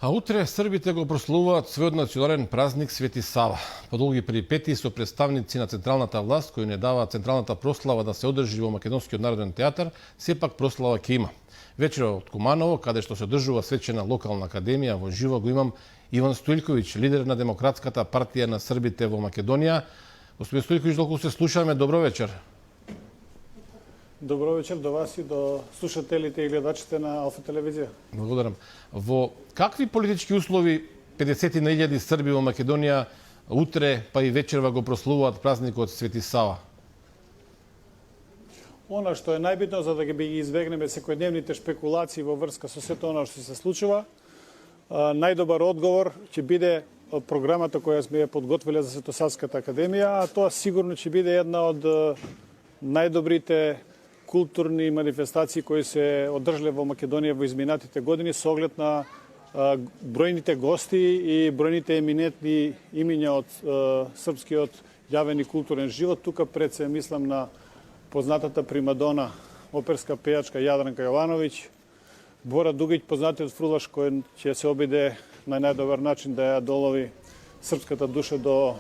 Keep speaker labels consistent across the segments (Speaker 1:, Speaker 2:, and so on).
Speaker 1: А утре србите го прославуваат својот национален празник Свети Сава. По долги перипетии со представници на централната власт, кои не даваат централната прослава да се одржи во Македонскиот народен театар, сепак прослава ќе има. Вечера од Куманово, каде што се одржува свечена локална академија, во живо го имам Иван Стоилковиќ, лидер на Демократската партија на србите во Македонија. Господин Стоилковиќ, доколку се слушаме, добро вечер.
Speaker 2: Добро вечер до вас и до слушателите и гледачите на Алфа телевизија.
Speaker 1: Благодарам. Во какви политички услови 50.000 срби во Македонија утре па и вечерва го прославуваат празникот Свети Сава?
Speaker 2: Она што е најбитно за да ги избегнеме секојдневните шпекулации во врска со сето она што се случува, најдобар одговор ќе биде програмата која сме ја подготвиле за Светосавската академија, а тоа сигурно ќе биде една од најдобрите културни манифестации кои се одржале во Македонија во изминатите години со оглед на бројните гости и бројните еминентни имиња од српскиот јавен и културен живот. Тука пред се мислам на познатата примадона, оперска пејачка Јадранка Јовановиќ, Бора Дугиќ, познатиот фрулаш кој ќе се обиде на најдобар начин да ја долови српската душа до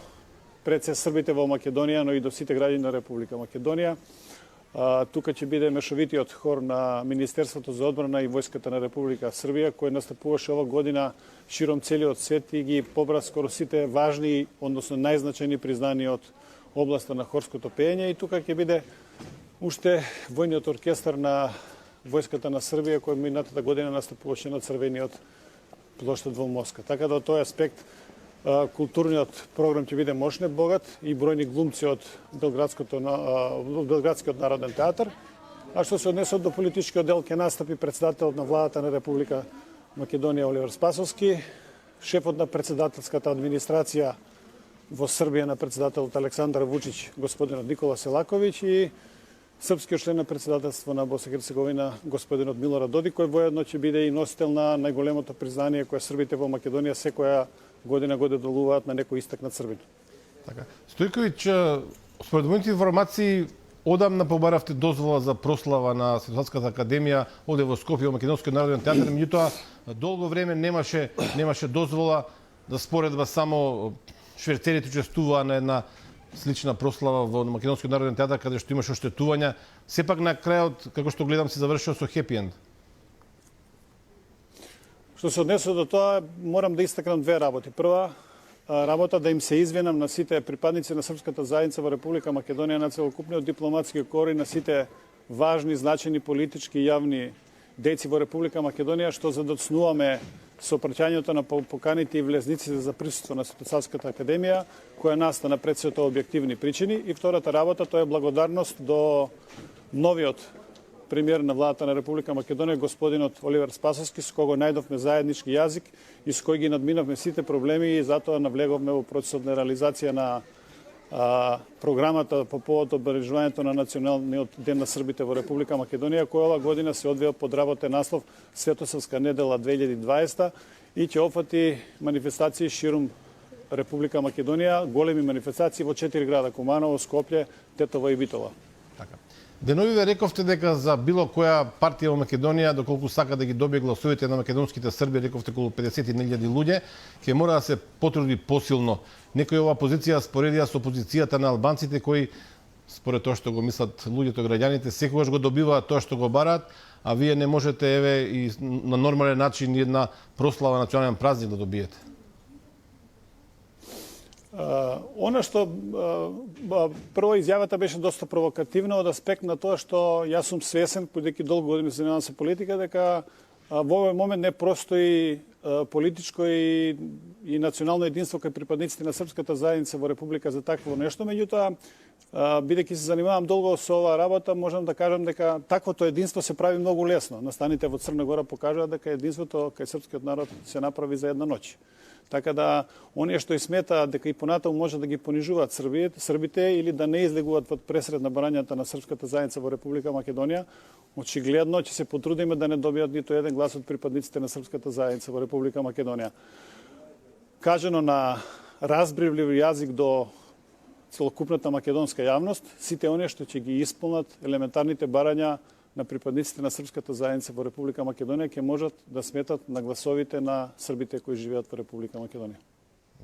Speaker 2: пред се србите во Македонија, но и до сите граѓани на Република Македонија. Тука ќе биде мешовитиот хор на Министерството за одбрана и Војската на Република Србија, кој настапуваше ова година широм целиот свет и ги побра скоро сите важни, односно најзначајни признани од областа на хорското пеење. И тука ќе биде уште војниот оркестар на Војската на Србија, кој минатата година настапуваше на Црвениот плоштад во Москва. Така да од тој аспект културниот програм ќе биде мощне богат и бројни глумци од Белградскиот народен театар. А што се однесе до политичкиот дел, ќе настапи председателот на владата на Република Македонија Оливер Спасовски, шефот на председателската администрација во Србија на председателот Александар Вучиќ, господинот Никола Селаковиќ и српскиот член на председателство на Босна и Херцеговина, господинот Милорад Додик, кој воедно ќе биде и носител на најголемото признание кое србите во Македонија секоја година долгуваат на некој истакнат србин.
Speaker 1: Така. Стојковиќ, според моите информации, одамна побаравте дозвола за прослава на Светосавската академија овде во Скопје во Македонскиот народен театар, меѓутоа долго време немаше дозвола да споредба само шверцерите учествуваа на една слична прослава во Македонскиот народен театар каде што имаше оштетувања. Сепак на крајот, како што гледам, се завршува со хепи енд.
Speaker 2: Што се однесе до тоа, морам да истакнам две работи. Прва работа да им се извинам на сите припадници на српската заедница во Република Македонија, на целокупниот дипломатски кор и на сите важни, значени политички и јавни дејци во Република Македонија, што задоцнуваме со праќањето на поканите и влезниците за присуство на Светосавската академија, која настана пред сето објективни причини. И втората работа, тоа е благодарност до новиот премиер на владата на Република Македонија, господинот Оливер Спасовски, со кого најдовме заеднички јазик и со кој ги надминавме сите проблеми и затоа навлеговме во процесот на реализација на програмата по повод обележувањето на Националниот ден на србите во Република Македонија, која ова година се одвија под работен наслов Светосавска недела 2020 и ќе опфати манифестации ширум Република Македонија, големи манифестации во 4 града: Куманово, Скопје, Тетово и Битола.
Speaker 1: Така. Деновиве рековте дека за било која партија во Македонија, доколку сака да ги добие гласовите на македонските срби, рековте околу 50.000 луѓе, ќе мора да се потруди посилно. Некои оваа позиција споредија со позицијата на албанците кои, според тоа што го мислат луѓето, граѓаните, секогаш го добиваат тоа што го бараат, а вие не можете и на нормален начин една прослава национален празник да добиете.
Speaker 2: Она што прво изјавата беше доста провокативна од аспект на тоа што јас сум свесен, бидејќи долго години се занимавам со политика, дека во овој момент не простои политичко и национално единство кај припадниците на српската заедница во Република за такво нешто. Меѓутоа, бидејќи се занимавам долго со оваа работа, можам да кажам дека таквото единство се прави многу лесно. Настаните во Црна Гора покажуваат дека единството кај српскиот народ се направи за една ноќ. Така да, оние што и сметаат дека и понатаму може да ги понижуваат србите или да не излегуваат под пресред на барањата на српската заедница во Република Македонија, очигледно ќе се потрудиме да не добијат ниту еден глас од припадниците на српската заедница во Република Македонија. Кажано на разбривлив јазик до целокупната македонска јавност, сите оние што ќе ги исполнат елементарните барања на припадниците на српската заедница во Република Македонија ќе можат да сметат на гласовите на србите кои живеат во Република Македонија.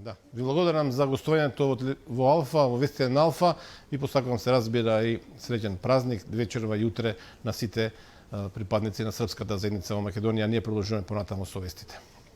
Speaker 1: Да, ви благодарам за гостувањето во Алфа, во вестите на Алфа и посакувам се разбира и среќен празник, вечерва и утре на сите припадници на српската заедница во Македонија. Ние продолжуваме понатаму со вестите.